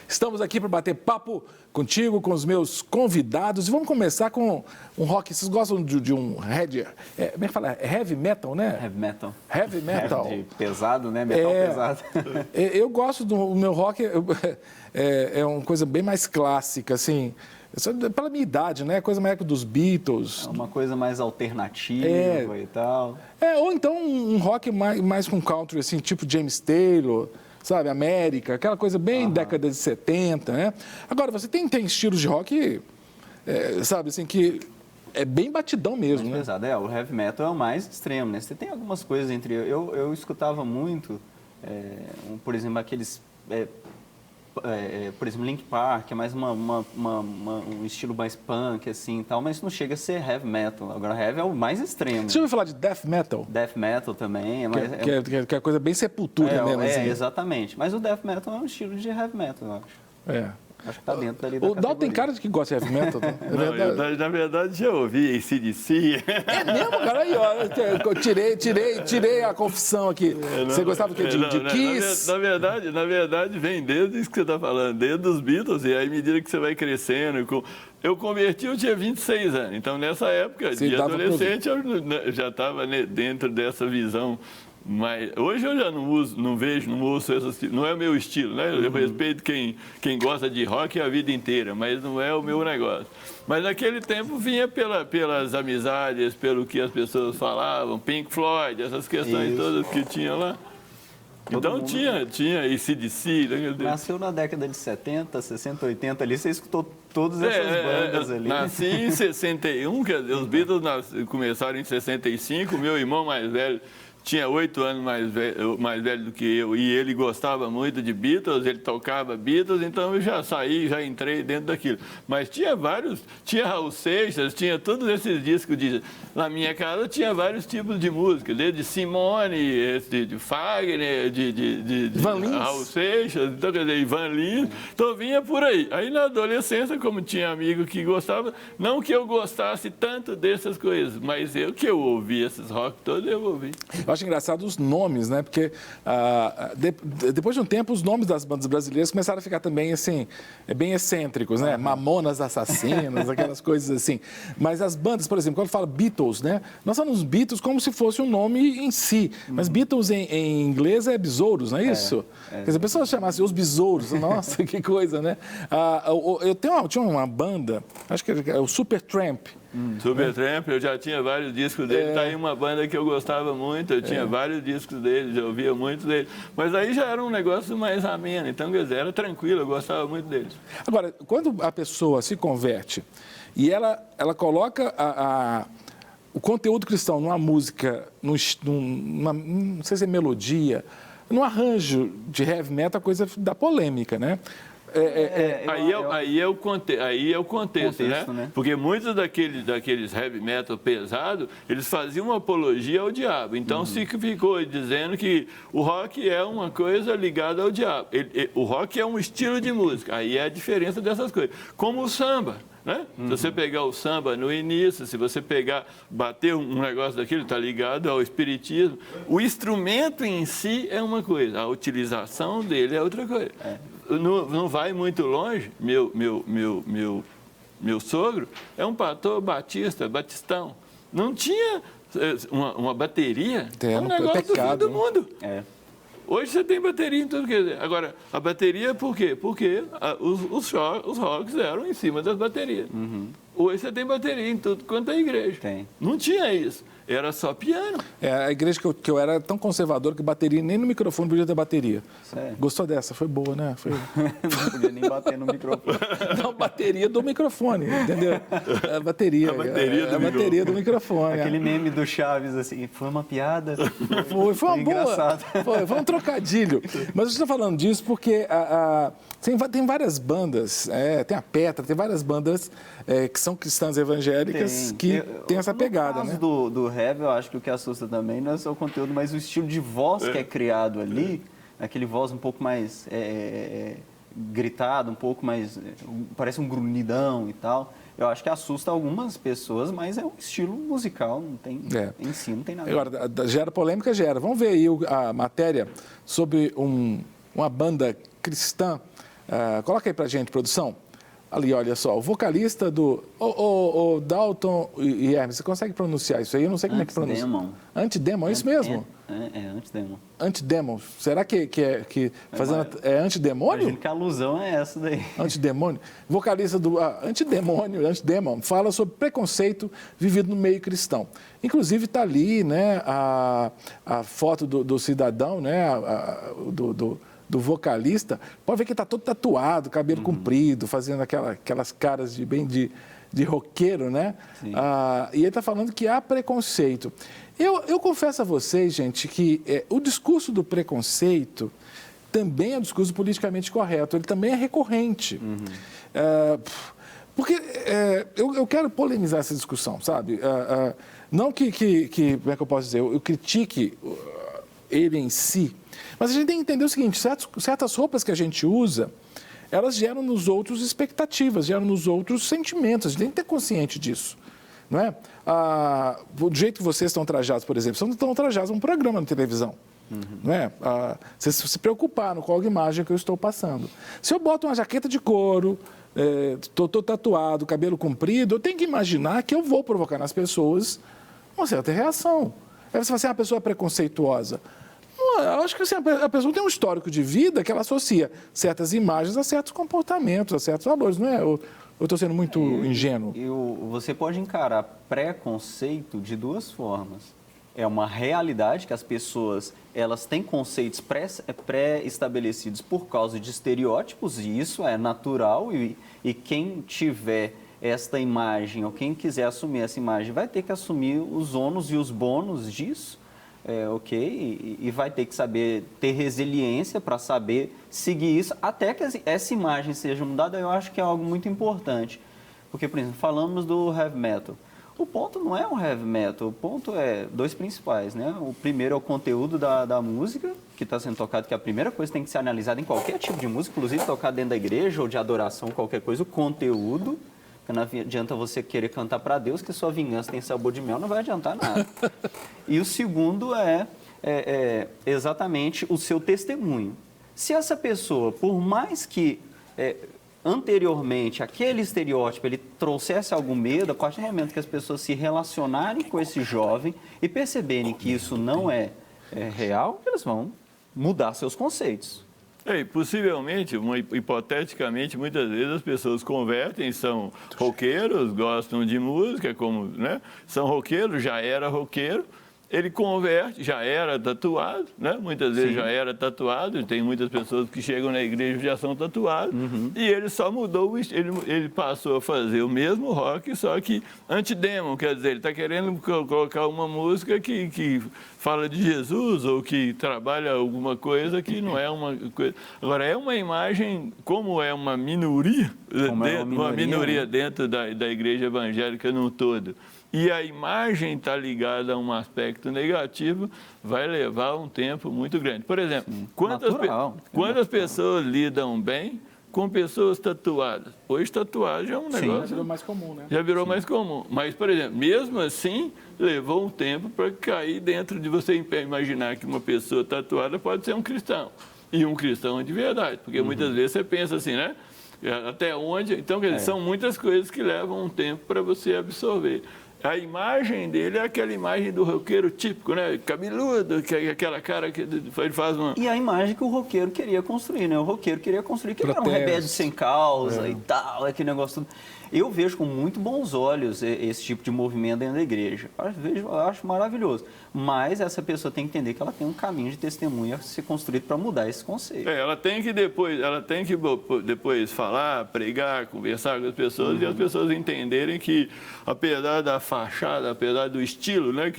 Estamos aqui para bater papo contigo, com os meus convidados. E vamos começar com um rock. Vocês gostam de um como é que fala? Heavy metal, né? Heavy metal. Heavy metal. Heavy pesado, né? Metal pesado. Eu gosto do meu rock, é uma coisa bem mais clássica, assim. Pela minha idade, né? Coisa mais dos Beatles. É uma coisa mais alternativa e tal. Ou então um rock mais com country, assim, tipo James Taylor, sabe? América, aquela coisa bem década de 70, né? Agora, você tem estilos de rock, sabe, assim, que é bem batidão mesmo, né? Pesado. O heavy metal é o mais extremo, né? Você tem algumas coisas entre... Eu escutava muito, por exemplo, aqueles... por exemplo, Linkin Park, é mais um estilo mais punk, assim, e tal, mas não chega a ser heavy metal. Agora, heavy é o mais extremo. Você já ouviu falar de death metal? Death metal também. Que é coisa bem sepultura mesmo, assim. Exatamente. Mas o death metal é um estilo de heavy metal, eu acho. Acho que tá dentro dali da O Dal tem cara de que gosta de heavy metal, né? Não, na verdade, já ouvi AC/DC. É mesmo, cara? Aí, ó, eu tirei a confissão aqui. Você gostava de Kiss? Na verdade, vem desde isso que você está falando, desde os Beatles, e aí, à medida que você vai crescendo... Eu converti, eu tinha 26 anos, então nessa época, de adolescente, eu já estava dentro dessa visão. Mas hoje eu já não ouço essas... Não é o meu estilo, né? Eu respeito quem gosta de rock a vida inteira, mas não é o meu negócio. Mas naquele tempo vinha pelas amizades, pelo que as pessoas falavam, Pink Floyd, essas questões todas que tinham lá. Então tinha AC/DC... Nasceu na década de 70, 60, 80 ali, você escutou todas essas bandas ali. Nasci em 61, quer dizer, os Beatles começaram em 65, meu irmão mais velho tinha 8 anos mais velho do que eu, e ele gostava muito de Beatles, ele tocava Beatles, então eu já saí, já entrei dentro daquilo. Mas tinha Raul Seixas, tinha todos esses discos na minha casa tinha vários tipos de música, desde Simone, de Fagner, de Raul Seixas, então, quer dizer, Ivan Lins, então vinha por aí. Aí na adolescência, como tinha amigo que gostava, não que eu gostasse tanto dessas coisas, mas eu ouvi esses rock todos, eu ouvi. Eu acho engraçado os nomes, né? Porque depois de um tempo, os nomes das bandas brasileiras começaram a ficar também, assim, bem excêntricos, né? Mamonas Assassinas, aquelas coisas assim. Mas as bandas, por exemplo, quando fala Beatles, né? Nós falamos Beatles como se fosse um nome em si. Mas Beatles em inglês é besouros, não é isso? Quer dizer, a pessoa chamasse os besouros. Nossa, que coisa, né? Tinha uma banda, acho que é o Supertramp. Supertramp, eu já tinha vários discos dele, tá aí uma banda que eu gostava muito, eu tinha vários discos dele, já ouvia muito dele, mas aí já era um negócio mais ameno, então, quer dizer, era tranquilo, eu gostava muito deles. Agora, quando a pessoa se converte e ela coloca o conteúdo cristão numa música, não sei se é melodia, num arranjo de heavy metal, a coisa da polêmica, né? Aí é o contexto, né? Porque muitos daqueles heavy metal pesado, eles faziam uma apologia ao diabo. Então se ficou dizendo que o rock é uma coisa ligada ao diabo. O rock é um estilo de música. Aí é a diferença dessas coisas. Como o samba. Né? Se você pegar o samba no início, se você bater um negócio daquilo, está ligado ao espiritismo. O instrumento em si é uma coisa, a utilização dele é outra coisa. Não vai muito longe, meu sogro é um pastor batistão. Não tinha uma bateria, é um negócio do fim do mundo. Hoje você tem bateria em tudo. Quer dizer, agora, a bateria por quê? Porque os rocks eram em cima das baterias. Hoje você tem bateria em tudo quanto é igreja. Não tinha isso. Era só piano. A igreja que eu era tão conservadora que bateria, nem no microfone podia ter bateria. Sério? Gostou dessa? Foi boa, né? Não podia nem bater no microfone. Não, bateria do microfone, entendeu? A bateria do microfone. Aquele meme do Chaves, assim, foi uma piada. Foi uma boa. Foi um trocadilho. Mas eu estou falando disso porque tem várias bandas, tem a Petra, tem várias bandas que são cristãs evangélicas que tem essa pegada, né? Do heavy, eu acho que o que assusta também não é só o conteúdo, mas o estilo de voz que é criado ali, aquele voz um pouco mais gritado, um pouco mais, parece um grunhidão e tal. Eu acho que assusta algumas pessoas, mas é um estilo musical, não tem, em si não tem nada. Agora, gera polêmica, gera. Vamos ver aí a matéria sobre uma banda cristã Coloca aí pra gente, produção. Ali, olha só, o vocalista do... O Dalton e Hermes, você consegue pronunciar isso aí? Eu não sei como é que pronuncia. Antidemon, é isso mesmo? Antidemon. Antidemon. Será que fazendo... É antidemônio? Imagino que a alusão é essa daí. Antidemônio. Vocalista do Antidemon, fala sobre preconceito vivido no meio cristão. Inclusive está ali, né, a foto do cidadão, né, do vocalista. Pode ver que está todo tatuado, cabelo comprido, fazendo aquelas caras de roqueiro, né? E ele está falando que há preconceito. Eu confesso a vocês, gente, que o discurso do preconceito também é um discurso politicamente correto, ele também é recorrente. Porque eu quero polemizar essa discussão, sabe? Não que, como é que eu posso dizer, eu critique ele em si, mas a gente tem que entender o seguinte, certas roupas que a gente usa, elas geram nos outros expectativas, geram nos outros sentimentos, a gente tem que ter consciente disso. Não é? Do jeito que vocês estão trajados, por exemplo, vocês estão trajados num programa na televisão. Não é? Vocês se preocuparam com a imagem que eu estou passando. Se eu boto uma jaqueta de couro, estou tatuado, cabelo comprido, eu tenho que imaginar que eu vou provocar nas pessoas uma certa reação. Aí você fala assim, uma pessoa preconceituosa. Eu acho que assim, a pessoa tem um histórico de vida que ela associa certas imagens a certos comportamentos, a certos valores, não é? Eu estou sendo muito ingênuo. Você pode encarar preconceito de duas formas. É uma realidade que as pessoas elas têm conceitos pré-estabelecidos por causa de estereótipos, e isso é natural, e quem tiver esta imagem, ou quem quiser assumir essa imagem, vai ter que assumir os ônus e os bônus disso. Ok? E vai ter que saber ter resiliência para saber seguir isso, até que essa imagem seja mudada. Eu acho que é algo muito importante. Porque, por exemplo, falamos do heavy metal. O ponto não é o heavy metal, o ponto é dois principais, né? O primeiro é o conteúdo da música, que está sendo tocado, que é a primeira coisa que tem que ser analisada em qualquer tipo de música, inclusive tocar dentro da igreja ou de adoração, qualquer coisa, o conteúdo. Não adianta você querer cantar para Deus que sua vingança tem sabor de mel, não vai adiantar nada. E o segundo é exatamente o seu testemunho. Se essa pessoa, por mais que anteriormente aquele estereótipo ele trouxesse algum medo, a partir do momento que as pessoas se relacionarem com esse jovem e perceberem que isso não é real, eles vão mudar seus conceitos. Possivelmente, hipoteticamente, muitas vezes as pessoas convertem, são roqueiros, gostam de música, né? São roqueiros, já era roqueiro, ele converte, já era tatuado, né? Muitas vezes já era tatuado, tem muitas pessoas que chegam na igreja e já são tatuados, e ele só mudou o estilo, ele passou a fazer o mesmo rock, só que antidemon, quer dizer, ele está querendo colocar uma música que fala de Jesus ou que trabalha alguma coisa que não é uma coisa. Agora, é uma imagem, como é uma minoria, uma minoria dentro da igreja evangélica no todo, e a imagem está ligada a um aspecto negativo, vai levar um tempo muito grande. Por exemplo, quantas pessoas lidam bem com pessoas tatuadas? Hoje, tatuagem é um negócio... Já virou mais comum, né? Já virou mais comum. Mas, por exemplo, mesmo assim, levou um tempo para cair dentro de você imaginar que uma pessoa tatuada pode ser um cristão. E um cristão de verdade. Porque muitas vezes você pensa assim, né? Até onde? Então, quer dizer, são muitas coisas que levam um tempo para você absorver. A imagem dele é aquela imagem do roqueiro típico, né? Cabeludo, que é aquela cara que ele faz uma... E a imagem que o roqueiro queria construir, né? O roqueiro queria construir que ele era um remédio sem causa e tal, aquele negócio tudo. Eu vejo com muito bons olhos esse tipo de movimento dentro da igreja. Eu acho maravilhoso. Mas essa pessoa tem que entender que ela tem um caminho de testemunha a ser construído para mudar esse conceito. Ela tem que depois falar, pregar, conversar com as pessoas e as pessoas entenderem que, apesar da fachada, apesar do estilo, né,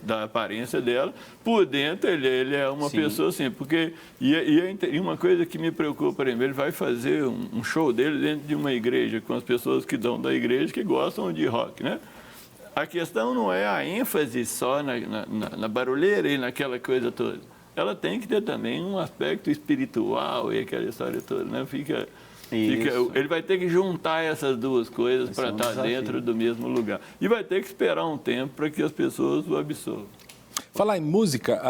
da aparência dela, por dentro ele é uma pessoa assim. Porque, e uma coisa que me preocupa, por exemplo, ele vai fazer um show dele dentro de uma igreja, com as pessoas que dão da igreja que gostam de rock, né? A questão não é a ênfase só na barulheira e naquela coisa toda. Ela tem que ter também um aspecto espiritual e aquela história toda, né? Ele vai ter que juntar essas duas coisas para estar dentro do mesmo lugar. E vai ter que esperar um tempo para que as pessoas o absorvam. Falar em música,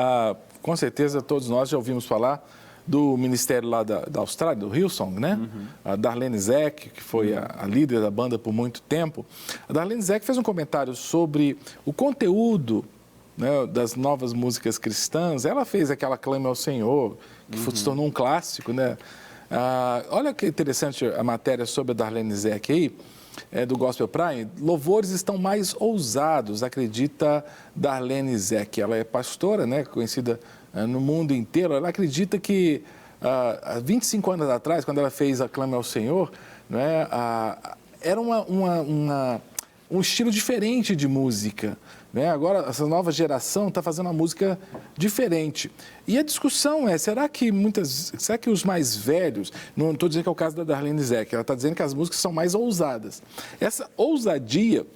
com certeza todos nós já ouvimos falar do ministério lá da Austrália, do Hillsong, né? A Darlene Zschech, que foi a líder da banda por muito tempo. A Darlene Zschech fez um comentário sobre o conteúdo, né, das novas músicas cristãs. Ela fez aquela Clame ao Senhor, que se tornou um clássico, né? Olha que interessante a matéria sobre a Darlene Zschech aí, do Gospel Prime. Louvores estão mais ousados, acredita Darlene Zschech. Ela é pastora, né, conhecida no mundo inteiro. Ela acredita que há 25 anos atrás, quando ela fez a Clame ao Senhor, né, era um estilo diferente de música, né? Agora, essa nova geração está fazendo uma música diferente. E a discussão é, será que os mais velhos, não estou dizendo que é o caso da Darlene Zschech, ela está dizendo que as músicas são mais ousadas. Essa ousadia,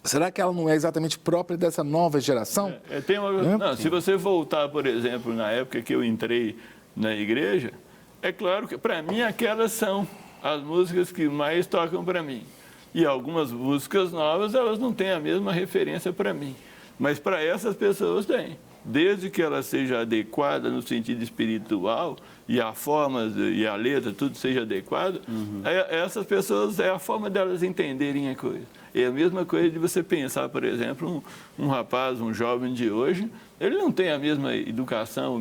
será que ela não é exatamente própria dessa nova geração? Se você voltar, por exemplo, na época que eu entrei na igreja, é claro que, para mim, aquelas são as músicas que mais tocam para mim. E algumas músicas novas, elas não têm a mesma referência para mim. Mas para essas pessoas tem. Desde que ela seja adequada no sentido espiritual, e a forma e a letra, tudo seja adequado, essas pessoas, é a forma delas entenderem a coisa. É a mesma coisa de você pensar, por exemplo, um rapaz, um jovem de hoje, ele não tem a mesma educação,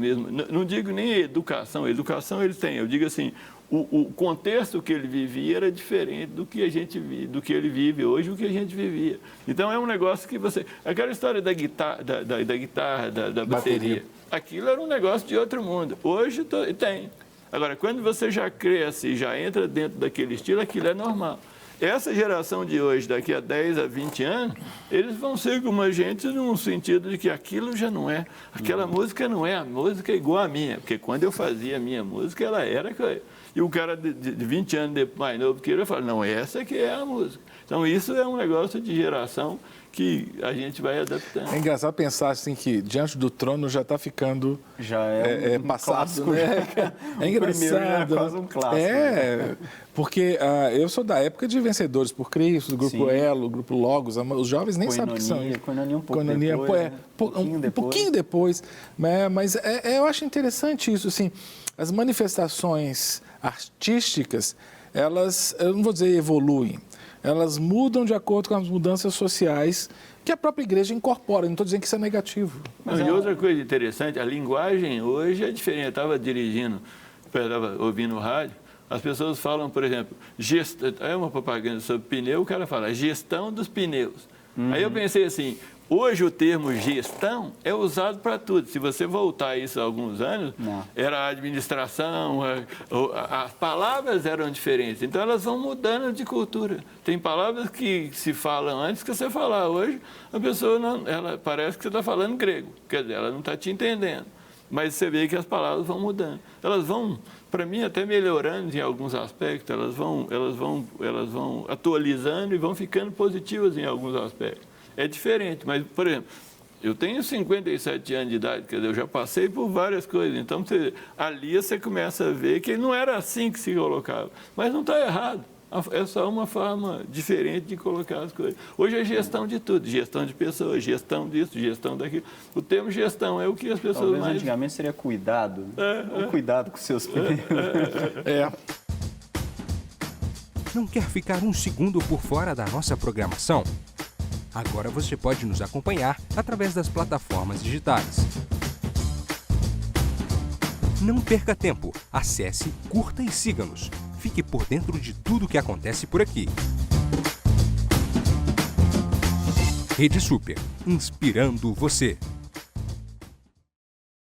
não digo nem educação ele tem, eu digo assim, o contexto que ele vivia era diferente do que ele vive hoje, o que a gente vivia. Então é um negócio que você... Aquela história da guitarra, da bateria, aquilo era um negócio de outro mundo. Hoje tem. Agora, quando você já cresce e já entra dentro daquele estilo, aquilo é normal. Essa geração de hoje, daqui a 10 a 20 anos, eles vão ser como a gente no sentido de que aquilo já não é, aquela música não é a música igual a minha, porque quando eu fazia a minha música, ela era... E o cara de 20 anos mais novo que ele fala, não, essa que é a música. Então, isso é um negócio de geração que a gente vai adaptando. É engraçado pensar assim que Diante do Trono já está ficando passado, clássico, né? É engraçado. É quase um clássico. Porque eu sou da época de Vencedores por Cristo, do Grupo Elo, do Grupo Logos. Os jovens nem sabem o que são isso. Koinonia um pouquinho depois. Mas eu acho interessante isso, assim, as manifestações artísticas, elas, eu não vou dizer evoluem, elas mudam de acordo com as mudanças sociais que a própria igreja incorpora. Não estou dizendo que isso é negativo. E outra coisa interessante, a linguagem hoje é diferente. Eu estava estava ouvindo o rádio, as pessoas falam, por exemplo, é uma propaganda sobre pneu, o cara fala gestão dos pneus. Aí eu pensei assim, hoje o termo gestão é usado para tudo. Se você voltar isso há alguns anos, era a administração, as palavras eram diferentes. Então, elas vão mudando de cultura. Tem palavras que se falam antes que você falar. Hoje, a pessoa ela parece que você está falando grego. Quer dizer, ela não está te entendendo. Mas você vê que as palavras vão mudando. Elas vão, para mim, até melhorando em alguns aspectos. Elas vão atualizando e vão ficando positivas em alguns aspectos. É diferente, mas, por exemplo, eu tenho 57 anos de idade, quer dizer, eu já passei por várias coisas. Então, ali você começa a ver que não era assim que se colocava. Mas não está errado. É só uma forma diferente de colocar as coisas. Hoje é gestão de tudo, gestão de pessoas, gestão disso, gestão daquilo. O termo gestão é o que as pessoas Talvez mais... antigamente seria cuidado. Ou cuidado com seus pneus. Não quer ficar um segundo por fora da nossa programação? Agora você pode nos acompanhar através das plataformas digitais. Não perca tempo. Acesse, curta e siga-nos. Fique por dentro de tudo o que acontece por aqui. Rede Super, inspirando você.